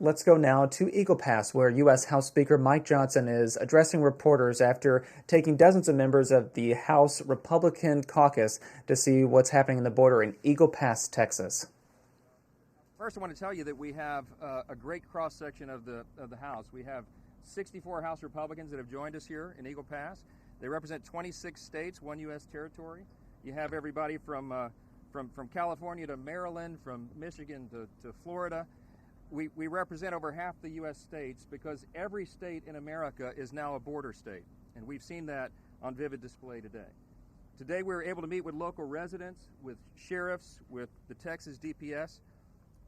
Let's go now to Eagle Pass, where U.S. House Speaker Mike Johnson is addressing reporters after taking dozens of members of the House Republican caucus to see what's happening in the border in Eagle Pass, Texas. First, I want to tell you that we have a great cross-section of the House. We have 64 House Republicans that have joined us here in Eagle Pass. They represent 26 states, 1 U.S. territory. You have everybody from California to Maryland, from Michigan to Florida. We represent over half the U.S. states because every state in America is now a border state, and we've seen that on vivid display today. Today we were able to meet with local residents, with sheriffs, with the Texas DPS.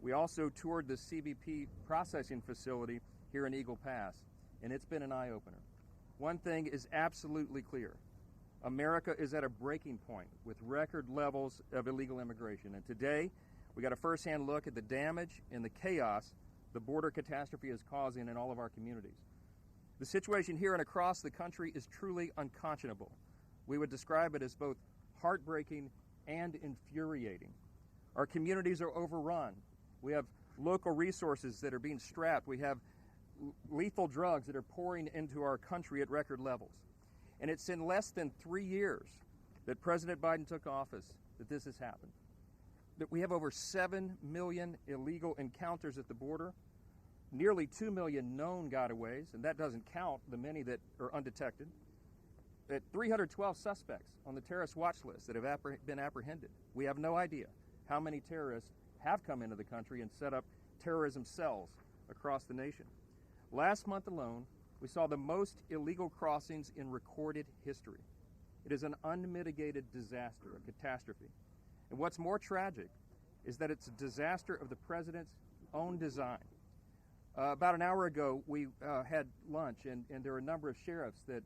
We also toured the CBP processing facility here in Eagle Pass, and it's been an eye-opener. One thing is absolutely clear. America is at a breaking point with record levels of illegal immigration, and today we got a first-hand look at the damage and the chaos the border catastrophe is causing in all of our communities. The situation here and across the country is truly unconscionable. We would describe it as both heartbreaking and infuriating. Our communities are overrun. We have local resources that are being strapped. We have lethal drugs that are pouring into our country at record levels. And it's in less than 3 years that President Biden took office that this has happened. That we have over 7 million illegal encounters at the border, nearly 2 million known gotaways, and that doesn't count the many that are undetected. At 312 suspects on the terrorist watch list that have been apprehended. We have no idea how many terrorists have come into the country and set up terrorism cells across the nation. Last month alone, we saw the most illegal crossings in recorded history. It is an unmitigated disaster, a catastrophe. And what's more tragic is that it's a disaster of the president's own design. About an hour ago, we had lunch, and there are a number of sheriffs that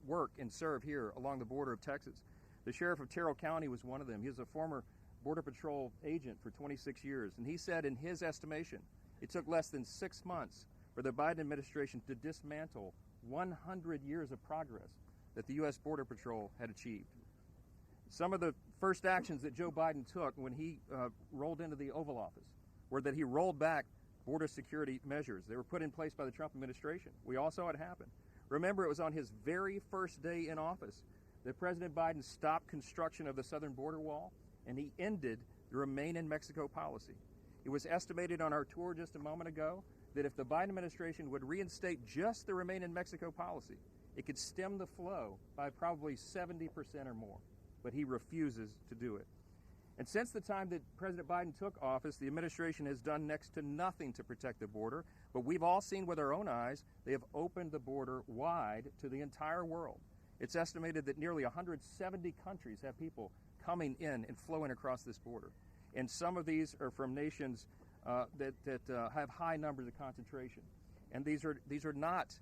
work and serve here along the border of Texas. The sheriff of Terrell County was one of them. He was a former Border Patrol agent for 26 years, and he said in his estimation, it took less than 6 months for the Biden administration to dismantle 100 years of progress that the U.S. Border Patrol had achieved. Some of the first actions that Joe Biden took when he rolled into the Oval Office were that he rolled back border security measures. They were put in place by the Trump administration. We all saw it happen. Remember, it was on his very first day in office that President Biden stopped construction of the southern border wall, and he ended the Remain in Mexico policy. It was estimated on our tour just a moment ago that if the Biden administration would reinstate just the Remain in Mexico policy, it could stem the flow by probably 70% or more. But he refuses to do it. And since the time that President Biden took office, the administration has done next to nothing to protect the border, but we've all seen with our own eyes, they have opened the border wide to the entire world. It's estimated that nearly 170 countries have people coming in and flowing across this border. And some of these are from nations that have high numbers of concentration. And these are not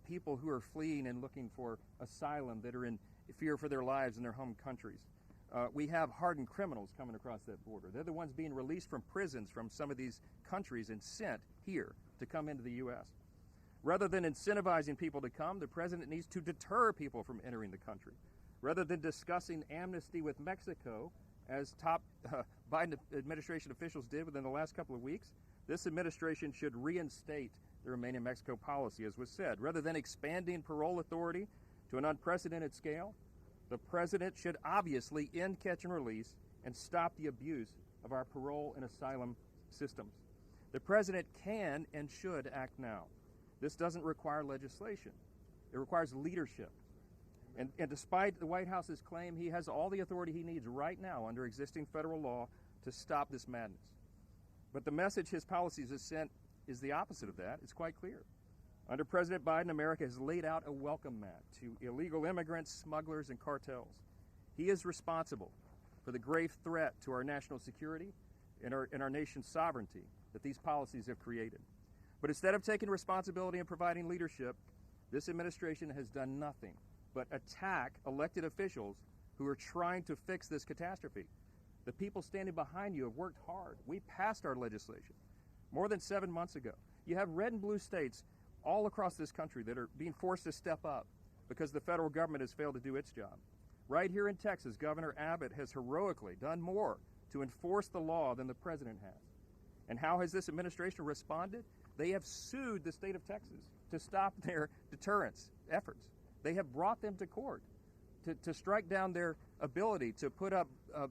people who are fleeing and looking for asylum, that are in fear for their lives in their home countries. We have hardened criminals coming across that border. They're the ones being released from prisons from some of these countries and sent here to come into the U.S. Rather than incentivizing people to come, the president needs to deter people from entering the country. Rather than discussing amnesty with Mexico, as top Biden administration officials did within the last couple of weeks, this administration should reinstate the Remain in Mexico policy, as was said. Rather than expanding parole authority to an unprecedented scale, the president should obviously end catch and release and stop the abuse of our parole and asylum systems. The president can and should act now. This doesn't require legislation. It requires leadership. And despite the White House's claim, he has all the authority he needs right now under existing federal law to stop this madness. But the message his policies have sent is the opposite of that. It's quite clear. Under President Biden, America has laid out a welcome mat to illegal immigrants, smugglers, and cartels. He is responsible for the grave threat to our national security and our nation's sovereignty that these policies have created. But instead of taking responsibility and providing leadership, this administration has done nothing but attack elected officials who are trying to fix this catastrophe. The people standing behind you have worked hard. We passed our legislation more than 7 months ago. You have red and blue states all across this country that are being forced to step up because the federal government has failed to do its job. Right here in Texas, Governor Abbott has heroically done more to enforce the law than the president has. And how has this administration responded? They have sued the state of Texas to stop their deterrence efforts. They have brought them to court to strike down their ability to put up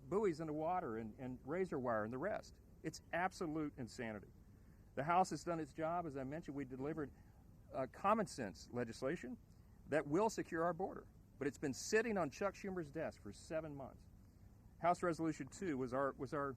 buoys in the water and razor wire and the rest. It's absolute insanity. The House has done its job. As I mentioned, we delivered common sense legislation that will secure our border. But it's been sitting on Chuck Schumer's desk for 7 months. House Resolution 2 was our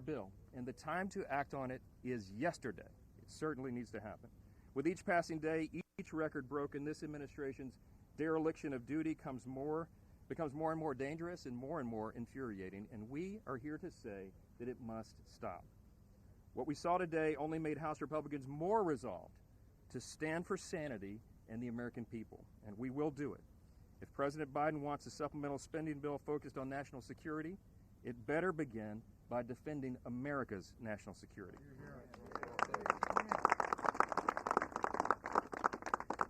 bill, and the time to act on it is yesterday. It certainly needs to happen. With each passing day, each record broken, this administration's dereliction of duty becomes more and more dangerous and more infuriating, and we are here to say that it must stop. What we saw today only made House Republicans more resolved to stand for sanity and the American people, and we will do it. If President Biden wants a supplemental spending bill focused on national security, it better begin by defending America's national security.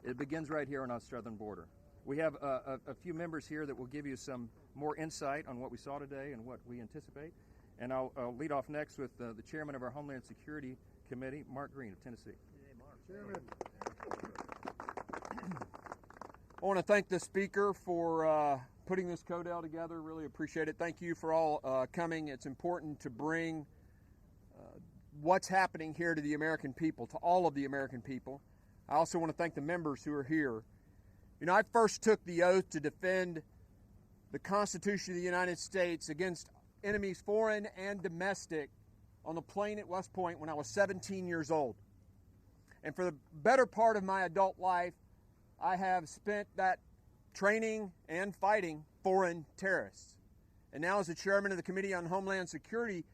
It begins right here on our southern border. We have a few members here that will give you some more insight on what we saw today and what we anticipate. And I'll lead off next with the chairman of our Homeland Security Committee, Mark Green of Tennessee. Hey, Mark. Chairman. I want to thank the speaker for putting this CODEL together. Really appreciate it. Thank you for all coming. It's important to bring what's happening here to the American people, to all of the American people. I also want to thank the members who are here. You know, I first took the oath to defend the Constitution of the United States against enemies foreign and domestic on the plane at West Point when I was 17 years old. And for the better part of my adult life, I have spent that training and fighting foreign terrorists. And now as the chairman of the Committee on Homeland Security,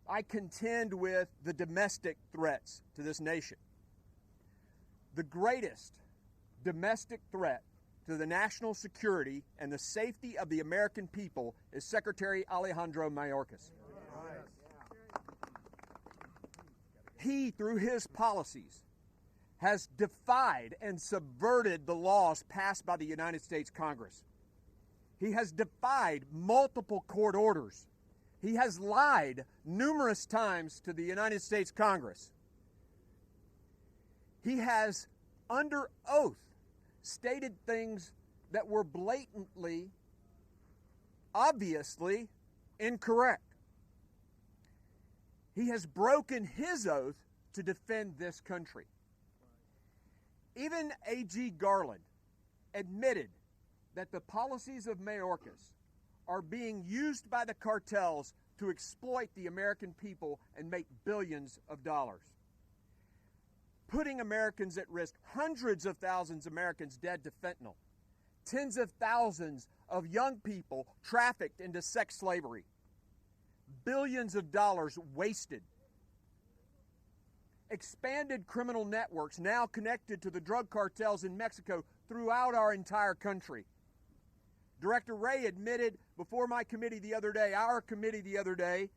I contend with the domestic threats to this nation. The greatest domestic threat to the national security and the safety of the American people is Secretary Alejandro Mayorkas. He, through his policies, has defied and subverted the laws passed by the United States Congress. He has defied multiple court orders. He has lied numerous times to the United States Congress. He has, under oath, stated things that were blatantly, obviously incorrect. He has broken his oath to defend this country. Even A.G. Garland admitted that the policies of Mayorkas are being used by the cartels to exploit the American people and make billions of dollars, putting Americans at risk. Hundreds of thousands of Americans dead to fentanyl, tens of thousands of young people trafficked into sex slavery, billions of dollars wasted, expanded criminal networks now connected to the drug cartels in Mexico throughout our entire country. Director Wray admitted before my committee the other day, our committee the other day,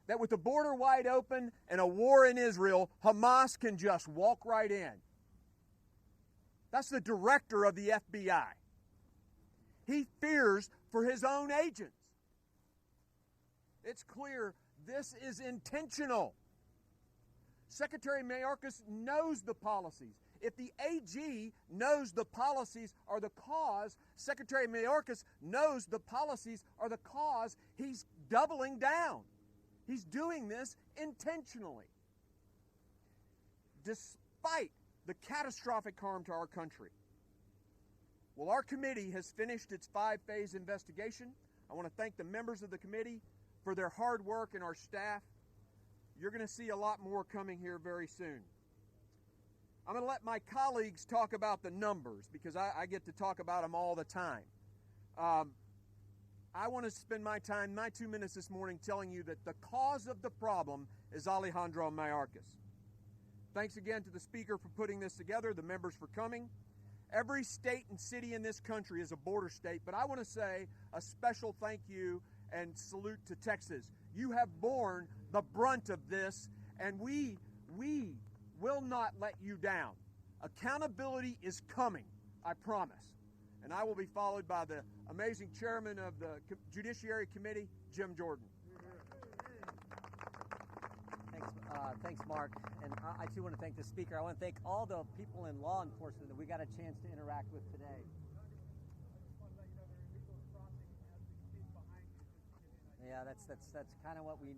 that with the border wide open and a war in Israel, Hamas can just walk right in. That's the director of the FBI. He fears for his own agents. It's clear this is intentional. Secretary Mayorkas knows the policies. If the AG knows the policies are the cause, Secretary Mayorkas knows the policies are the cause, he's doubling down. He's doing this intentionally. Despite the catastrophic harm to our country. Well, our committee has finished its 5-phase investigation. I want to thank the members of the committee for their hard work and our staff. You're going to see a lot more coming here very soon. I'm going to let my colleagues talk about the numbers because I get to talk about them all the time. I want to spend my 2 minutes this morning telling you that the cause of the problem is Alejandro Mayorkas. Thanks again to the speaker for putting this together, the members for coming. Every state and city in this country is a border state, but I want to say a special thank you and salute to Texas. You have borne the brunt of this, and we will not let you down. Accountability is coming, I promise. And I will be followed by the amazing chairman of the Judiciary Committee, Jim Jordan. Thanks, Thanks, Mark. And I too want to thank the speaker. I want to thank all the people in law enforcement that we got a chance to interact with today. Yeah, that's kind of what we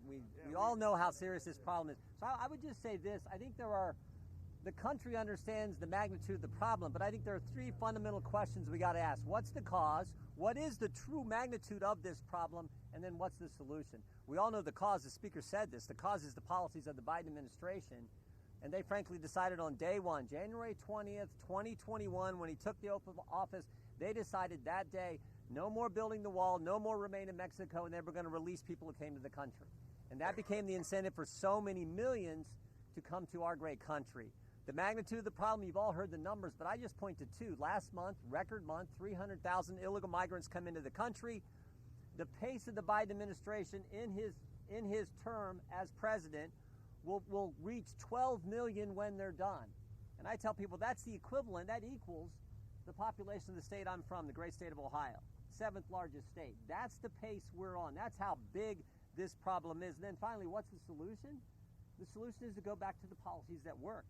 all know how serious this problem is. So I would just say this. I think the country understands the magnitude of the problem, but I think there are three fundamental questions we got to ask. What's the cause? What is the true magnitude of this problem? And then what's the solution? We all know the cause. The speaker said this. The cause is the policies of the Biden administration. And they frankly decided on day one, January 20th, 2021, when he took the oath of office, they decided that day, no more building the wall, no more remain in Mexico, and they were going to release people who came to the country. And that became the incentive for so many millions to come to our great country. The magnitude of the problem, you've all heard the numbers, but I just point to two. Last month, record month, 300,000 illegal migrants come into the country. The pace of the Biden administration in his term as president will reach 12 million when they're done. And I tell people that's the equivalent, that equals the population of the state I'm from, the great state of Ohio, 7th largest state. That's the pace we're on. That's how big this problem is. And then finally, what's the solution? The solution is to go back to the policies that worked.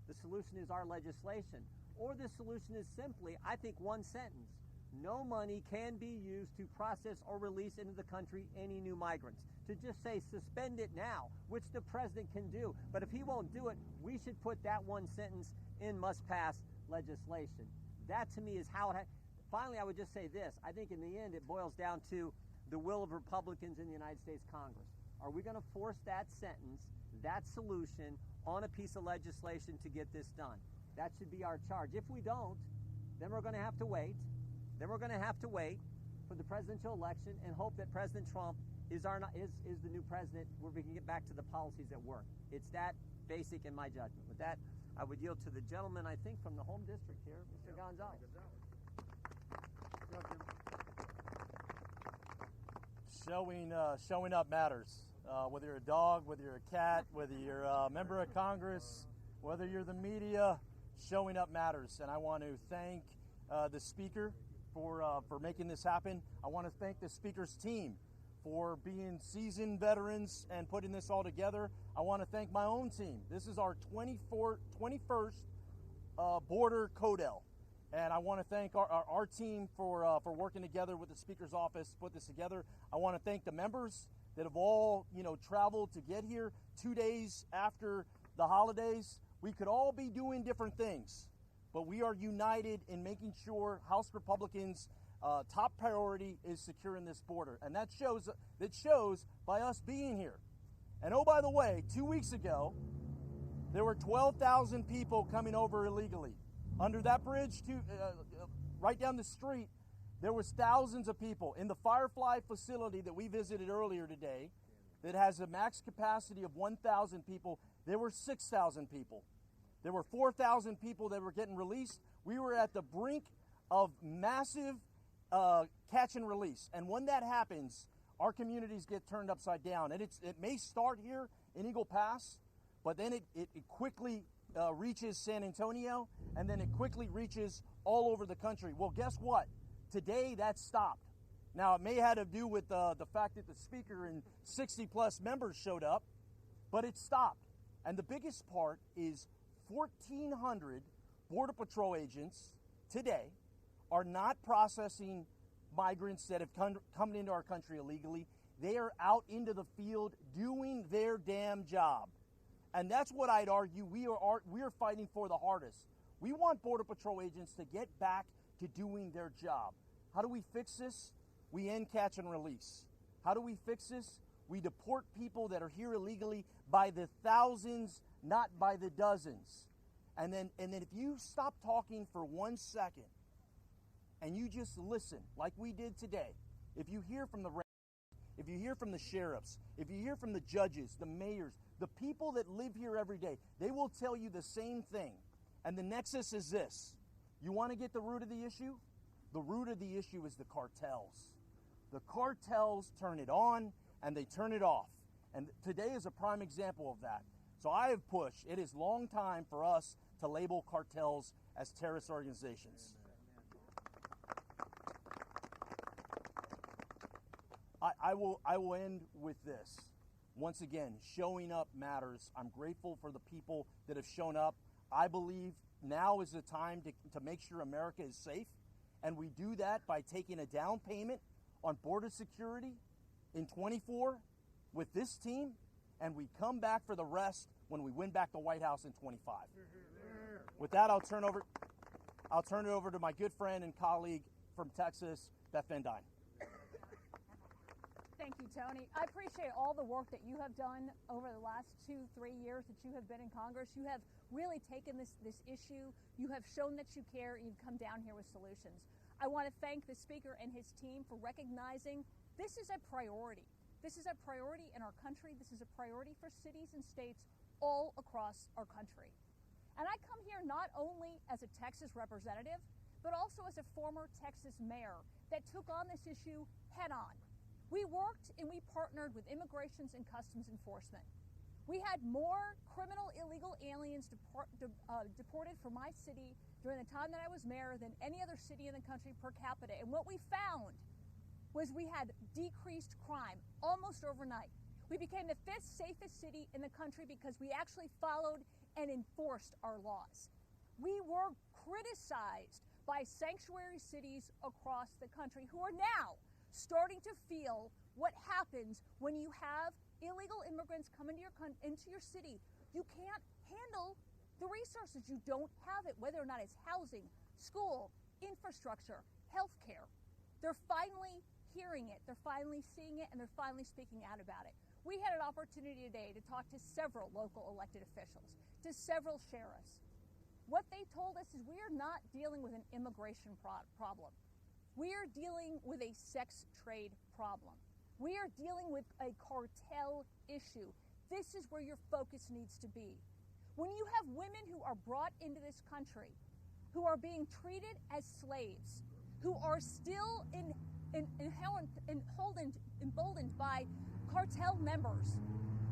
The solution is our legislation. Or the solution is simply, I think, one sentence. No money can be used to process or release into the country any new migrants. To just say suspend it now, which the president can do. But if he won't do it, we should put that one sentence in must-pass legislation. That to me is how it finally, I would just say this. I think in the end it boils down to the will of Republicans in the United States Congress. Are we going to force that sentence, that solution, on a piece of legislation to get this done? That should be our charge. If we don't, then we're going to have to wait. Then we're going to have to wait for the presidential election and hope that President Trump is the new president where we can get back to the policies that work. It's that basic in my judgment. With that, I would yield to the gentleman, I think, from the home district here, Mr. Gonzalez. Showing up matters. Whether you're a dog, whether you're a cat, whether you're a member of Congress, whether you're the media, showing up matters. And I want to thank the speaker for making this happen. I want to thank the speaker's team for being seasoned veterans and putting this all together. I want to thank my own team. This is our 21st border CODEL. And I want to thank our team for working together with the Speaker's office to put this together. I want to thank the members that have all, traveled to get here 2 days after the holidays. We could all be doing different things, but we are united in making sure House Republicans' top priority is securing this border. And that shows by us being here. And oh, by the way, 2 weeks ago, there were 12,000 people coming over illegally. Under that bridge, right down the street, there was thousands of people. In the Firefly facility that we visited earlier today, that has a max capacity of 1,000 people, there were 6,000 people. There were 4,000 people that were getting released. We were at the brink of massive catch and release. And when that happens, our communities get turned upside down. And it may start here in Eagle Pass, but then it quickly reaches San Antonio, and then it quickly reaches all over the country. Well, guess what? Today, that stopped. Now, it may have to do with the fact that the speaker and 60-plus members showed up, but it stopped. And the biggest part is 1,400 Border Patrol agents today are not processing migrants that have come into our country illegally. They are out into the field doing their damn job. And that's what I'd argue we are fighting for the hardest. We want Border Patrol agents to get back to doing their job. How do we fix this? We end catch and release. How do we fix this? We deport people that are here illegally by the thousands, not by the dozens. And then if you stop talking for 1 second and you just listen like we did today, if you hear from the if you hear from the sheriffs, if you hear from the judges, the mayors, the people that live here every day, they will tell you the same thing. And the nexus is this. You want to get the root of the issue? The root of the issue is the cartels. The cartels turn it on and they turn it off. And today is a prime example of that. So I have pushed. It is long time for us to label cartels as terrorist organizations. I will end with this. once again, showing up matters. I'm grateful for the people that have shown up. I believe now is the time to make sure America is safe, and we do that by taking a down payment on border security in 24 with this team, and we come back for the rest when we win back the White House in 25. With that, I'll turn it over to my good friend and colleague from Texas, Beth Van Dyne. Thank you, Tony. I appreciate all the work that you have done over the last 2-3 years that you have been in Congress. You have really taken this issue. You have shown that you care, and you've come down here with solutions. I want to thank the Speaker and his team for recognizing this is a priority. This is a priority in our country. This is a priority for cities and states all across our country. And I come here not only as a Texas representative, but also as a former Texas mayor that took on this issue head on. We worked and we partnered with Immigrations and Customs Enforcement. We had more criminal illegal aliens deported from my city during the time that I was mayor than any other city in the country per capita. And what we found was we had decreased crime almost overnight. We became the 5th safest city in the country because we actually followed and enforced our laws. We were criticized by sanctuary cities across the country who are now starting to feel what happens when you have illegal immigrants come into your city. You can't handle the resources. You don't have it, whether or not it's housing, school, infrastructure, healthcare. They're finally hearing it, they're finally seeing it, and they're finally speaking out about it. We had an opportunity today to talk to several local elected officials, to several sheriffs. What they told us is we are not dealing with an immigration problem. We are dealing with a sex trade problem. We are dealing with a cartel issue. This is where your focus needs to be. When you have women who are brought into this country, who are being treated as slaves, who are still emboldened by cartel members,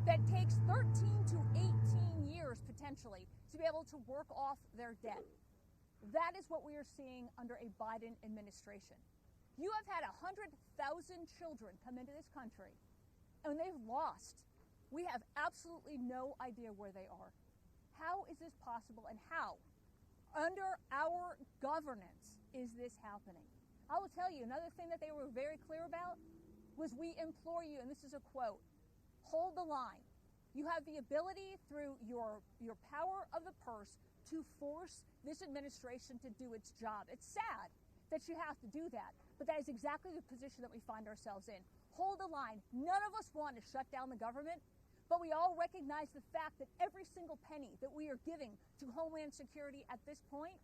that takes 13 to 18 years potentially to be able to work off their debt. That is what we are seeing under a Biden administration. You have had 100,000 children come into this country, and they've lost. We have absolutely no idea where they are. How is this possible, and how, under our governance, is this happening? I will tell you, another thing that they were very clear about was we implore you, and this is a quote, hold the line. You have the ability through your power of the purse to force this administration to do its job. It's sad that you have to do that, but that is exactly the position that we find ourselves in. Hold the line. None of us want to shut down the government, but we all recognize the fact that every single penny that we are giving to Homeland Security at this point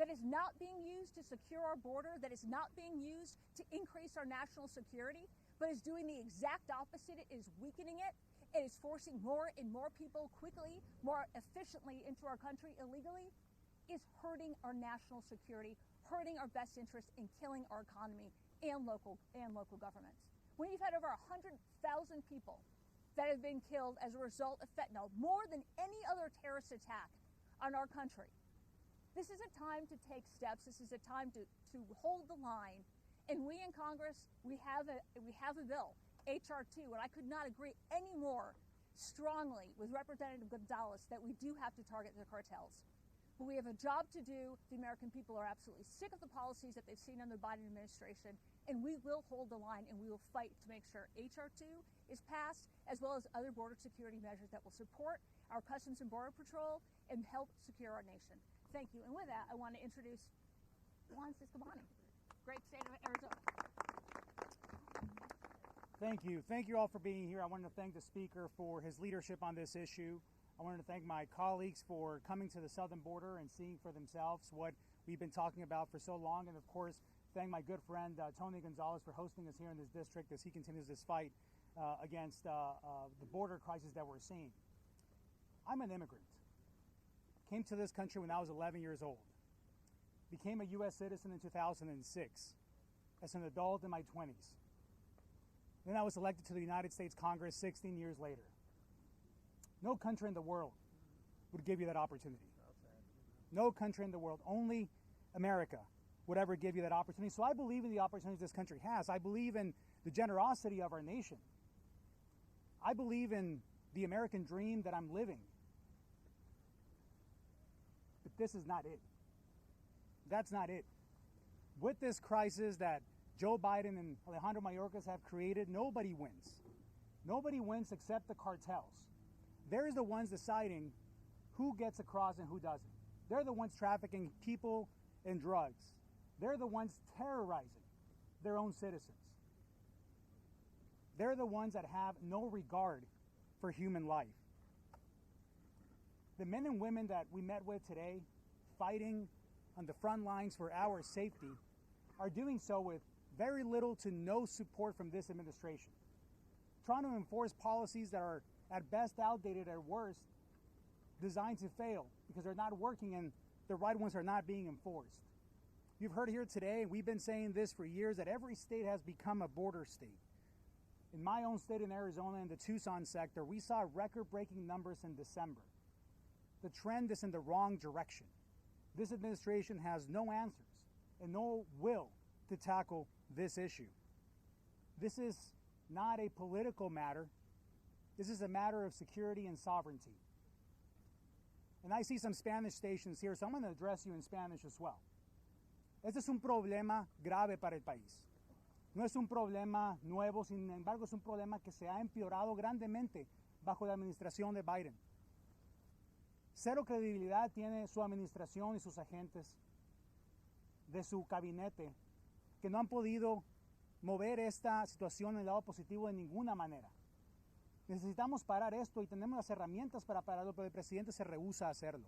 that is not being used to secure our border, that is not being used to increase our national security, but is doing the exact opposite. It is weakening it. It is forcing more and more people quickly, more efficiently into our country illegally, is hurting our national security, hurting our best interest, and killing our economy and local governments. When you've had over 100,000 people that have been killed as a result of fentanyl, more than any other terrorist attack on our country, this is a time to take steps. This is a time to hold the line. And we in Congress, we have a bill, H.R. 2, and I could not agree any more strongly with Representative Gonzalez that we do have to target the cartels. But we have a job to do. The American people are absolutely sick of the policies that they've seen under the Biden administration, and we will hold the line and we will fight to make sure H.R. 2 is passed, as well as other border security measures that will support our Customs and Border Patrol and help secure our nation. Thank you. And with that, I want to introduce Juan Ciscabani, great state of Arizona. Thank you. Thank you all for being here. I wanted to thank the Speaker for his leadership on this issue. I wanted to thank my colleagues for coming to the southern border and seeing for themselves what we've been talking about for so long. And of course, thank my good friend Tony Gonzalez for hosting us here in this district as he continues this fight against the border crisis that we're seeing. I'm an immigrant. Came to this country when I was 11 years old. Became a U.S. citizen in 2006 as an adult in my 20s. Then I was elected to the United States Congress 16 years later. No country in the world would give you that opportunity. No country in the world, only America would ever give you that opportunity. So I believe in the opportunities this country has. I believe in the generosity of our nation. I believe in the American dream that I'm living. But this is not it. That's not it. With this crisis that Joe Biden and Alejandro Mayorkas have created, nobody wins. Nobody wins except the cartels. They're the ones deciding who gets across and who doesn't. They're the ones trafficking people and drugs. They're the ones terrorizing their own citizens. They're the ones that have no regard for human life. The men and women that we met with today, fighting on the front lines for our safety, are doing so with very little to no support from this administration, trying to enforce policies that are at best outdated, at worst designed to fail because they're not working and the right ones are not being enforced. You've heard here today, and we've been saying this for years, that every state has become a border state. In my own state in Arizona, in the Tucson sector, we saw record-breaking numbers in December. The trend is in the wrong direction. This administration has no answers and no will to tackle this issue. This is not a political matter. This is a matter of security and sovereignty. And I see some Spanish stations here, so I'm going to address you in Spanish as well. Este es un problema grave para el país. No es un problema nuevo, sin embargo, es un problema que se ha empeorado grandemente bajo la administración de Biden. Cero credibilidad tiene su administración y sus agentes de su gabinete, que no han podido mover esta situación en el lado positivo de ninguna manera. Necesitamos parar esto y tenemos las herramientas para pararlo, pero el presidente se rehúsa a hacerlo.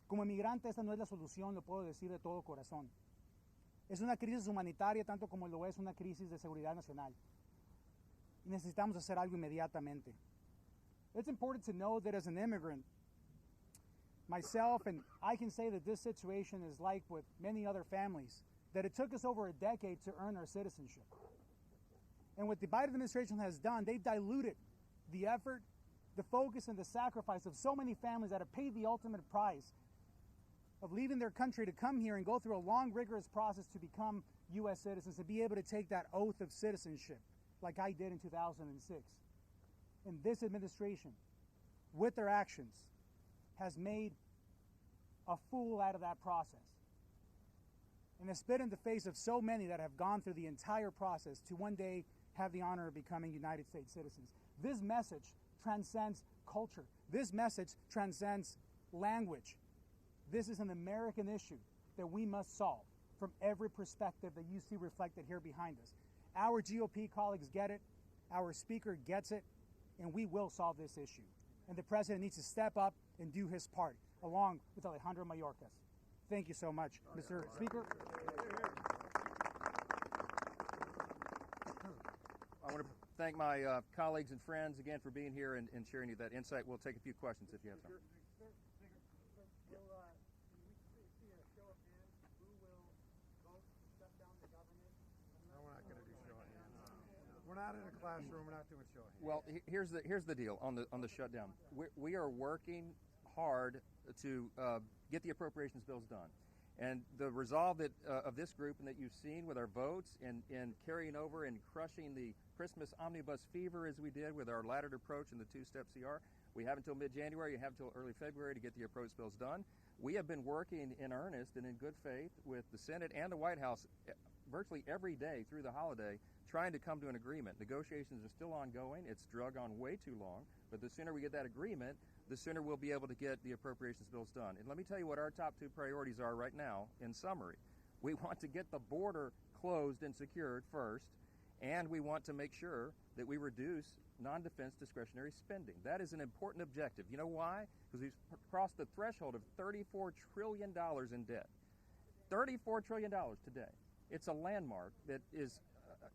Como inmigrante, esta no es la solución, lo puedo decir de todo corazón. Es una crisis humanitaria tanto como lo es una crisis de seguridad nacional. Y necesitamos hacer algo inmediatamente. It's important to know that as an immigrant, myself, and I can say that this situation is like with many other families, that it took us over a decade to earn our citizenship. And what the Biden administration has done, they've diluted the effort, the focus, and the sacrifice of so many families that have paid the ultimate price of leaving their country to come here and go through a long, rigorous process to become U.S. citizens, to be able to take that oath of citizenship like I did in 2006. And this administration, with their actions, has made a fool out of that process and has spit in the face of so many that have gone through the entire process to one day have the honor of becoming United States citizens. This message transcends culture. This message transcends language. This is an American issue that we must solve from every perspective that you see reflected here behind us. Our GOP colleagues get it, our speaker gets it, and we will solve this issue. And the president needs to step up and do his part, along with Alejandro Mayorkas. Thank you so much, Mr. Speaker. I want to thank my colleagues and friends again for being here and sharing that insight. We'll take a few questions if you have some. We're not in a classroom. We're not doing show hands. Well, here's the deal on the shutdown. We are working hard to get the appropriations bills done, and the resolve that of this group and that you've seen with our votes and carrying over and crushing the Christmas omnibus fever as we did with our laddered approach and the two-step CR. We have until mid-January. You have until early February to get the approach bills done. We have been working in earnest and in good faith with the Senate and the White House virtually every day through the holiday, trying to come to an agreement. Negotiations are still ongoing. It's drug on way too long, but the sooner we get that agreement, the sooner we'll be able to get the appropriations bills done. And let me tell you what our top two priorities are right now in summary. We want to get the border closed and secured first, and we want to make sure that we reduce non-defense discretionary spending. That is an important objective. You know why? Because we've crossed the threshold of $34 trillion in debt. $34 trillion today. It's a landmark that is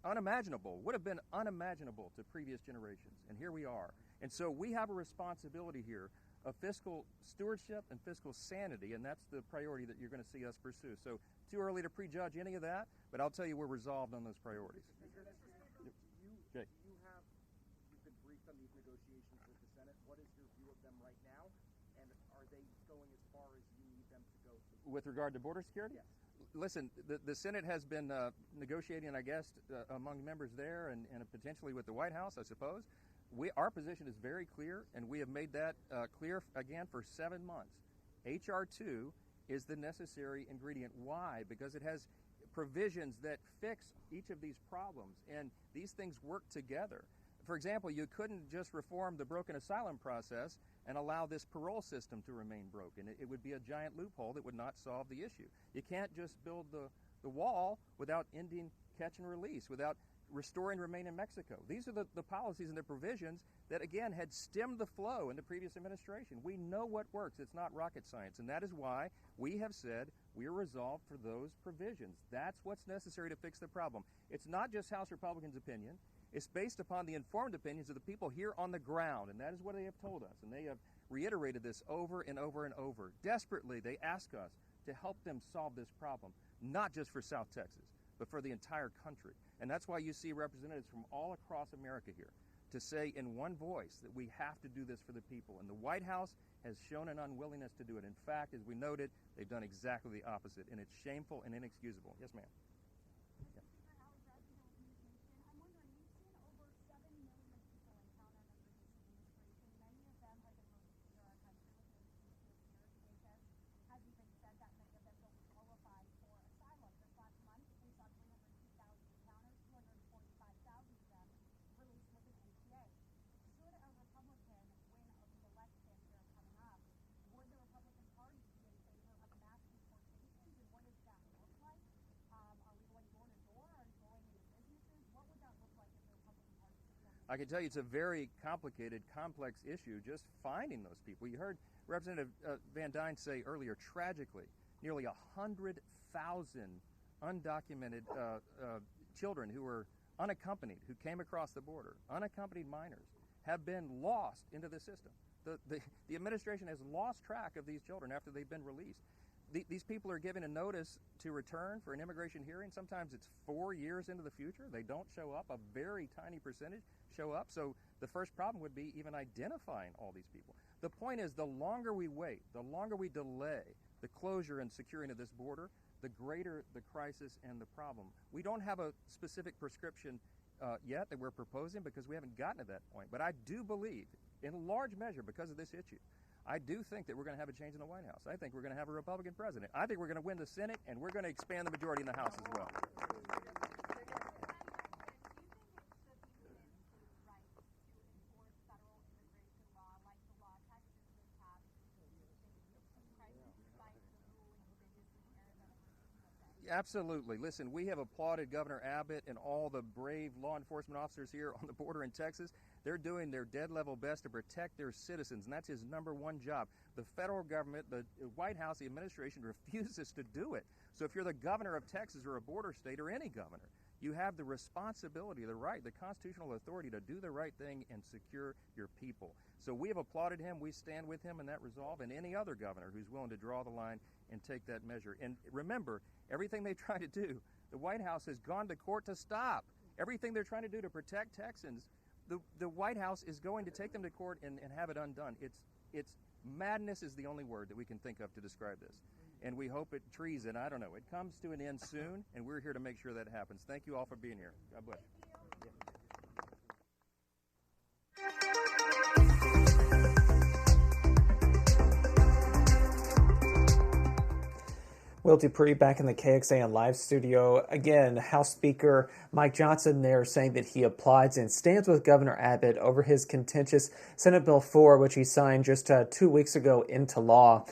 unimaginable, would have been unimaginable to previous generations, and here we are. And so we have a responsibility here of fiscal stewardship and fiscal sanity, and that's the priority that you're going to see us pursue. So too early to prejudge any of that, but I'll tell you we're resolved on those priorities. You've been briefed on these negotiations with the Senate. What is your view of them right now, and are they going as far as you need them to go? With regard to border security? Yes. Listen, the Senate has been negotiating, I guess, among members there and potentially with the White House, I suppose. our position is very clear, and we have made that clear again for 7 months. H.R. 2 is the necessary ingredient. Why? Because it has provisions that fix each of these problems, and these things work together. For example, you couldn't just reform the broken asylum process and allow this parole system to remain broken. It would be a giant loophole that would not solve the issue. You can't just build the wall without ending catch and release, without restoring remain in Mexico. These are the policies and the provisions that, again, had stemmed the flow in the previous administration. We know what works. It's not rocket science, and that is why we have said we are resolved for those provisions. That's what's necessary to fix the problem. It's not just House Republicans' opinion. It's based upon the informed opinions of the people here on the ground, and that is what they have told us, and they have reiterated this over and over and over. Desperately, they ask us to help them solve this problem, not just for South Texas, but for the entire country. And that's why you see representatives from all across America here to say in one voice that we have to do this for the people. And the White House has shown an unwillingness to do it. In fact, as we noted, they've done exactly the opposite, and it's shameful and inexcusable. Yes, ma'am. I can tell you it's a very complicated, complex issue just finding those people. You heard Representative Van Dyne say earlier, tragically, nearly 100,000 undocumented children who were unaccompanied, who came across the border, unaccompanied minors, have been lost into the system. The administration has lost track of these children after they've been released. These people are given a notice to return for an immigration hearing. Sometimes it's 4 years into the future. They don't show up. A very tiny percentage show up. So the first problem would be even identifying all these people. The point is, the longer we wait, the longer we delay the closure and securing of this border, the greater the crisis and the problem. We don't have a specific prescription yet that we're proposing because we haven't gotten to that point. But I do believe, in large measure because of this issue, I do think that we're going to have a change in the White House. I think we're going to have a Republican president. I think we're going to win the Senate, and we're going to expand the majority in the House as well. Absolutely. Listen, we have applauded Governor Abbott and all the brave law enforcement officers here on the border in Texas. They're doing their dead-level best to protect their citizens, and that's his #1 job. The federal government, the White House, the administration refuses to do it. So if you're the governor of Texas or a border state or any governor, you have the responsibility, the right, the constitutional authority to do the right thing and secure your people. So we have applauded him. We stand with him in that resolve, and any other governor who's willing to draw the line and take that measure. And remember, everything they try to do, the White House has gone to court to stop. Everything they're trying to do to protect Texans, the White House is going to take them to court and have it undone. It's madness is the only word that we can think of to describe this. And we hope treason, I don't know, it comes to an end soon, and we're here to make sure that happens. Thank you all for being here. God bless. Will Dupree back in the KXAN live studio. Again, House Speaker Mike Johnson there saying that he applauds and stands with Governor Abbott over his contentious Senate Bill 4, which he signed just 2 weeks ago into law.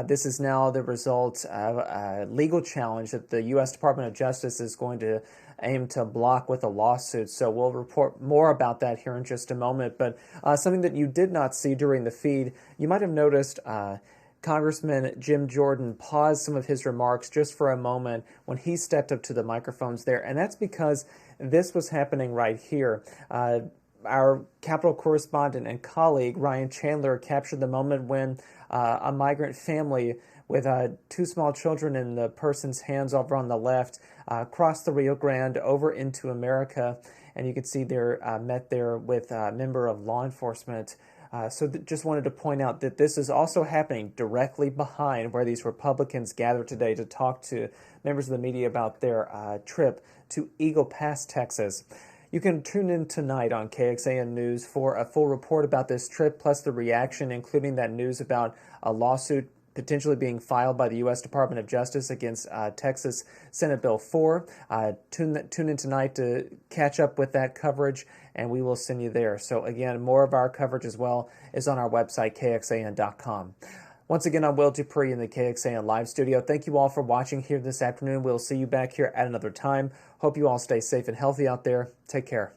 This is now the result of a legal challenge that the U.S. Department of Justice is going to aim to block with a lawsuit. So we'll report more about that here in just a moment. But something that you did not see during the feed, you might have noticed Congressman Jim Jordan paused some of his remarks just for a moment when he stepped up to the microphones there, and that's because this was happening right here. Our Capitol correspondent and colleague, Ryan Chandler, captured the moment when a migrant family with 2 small children in the person's hands over on the left crossed the Rio Grande over into America, and you can see they're met there with a member of law enforcement. So just wanted to point out that this is also happening directly behind where these Republicans gathered today to talk to members of the media about their trip to Eagle Pass, Texas. You can tune in tonight on KXAN News for a full report about this trip, plus the reaction, including that news about a lawsuit potentially being filed by the U.S. Department of Justice against Texas Senate Bill 4. Tune in tonight to catch up with that coverage, and we will send you there. So again, more of our coverage as well is on our website, kxan.com. Once again, I'm Will Dupree in the KXAN Live Studio. Thank you all for watching here this afternoon. We'll see you back here at another time. Hope you all stay safe and healthy out there. Take care.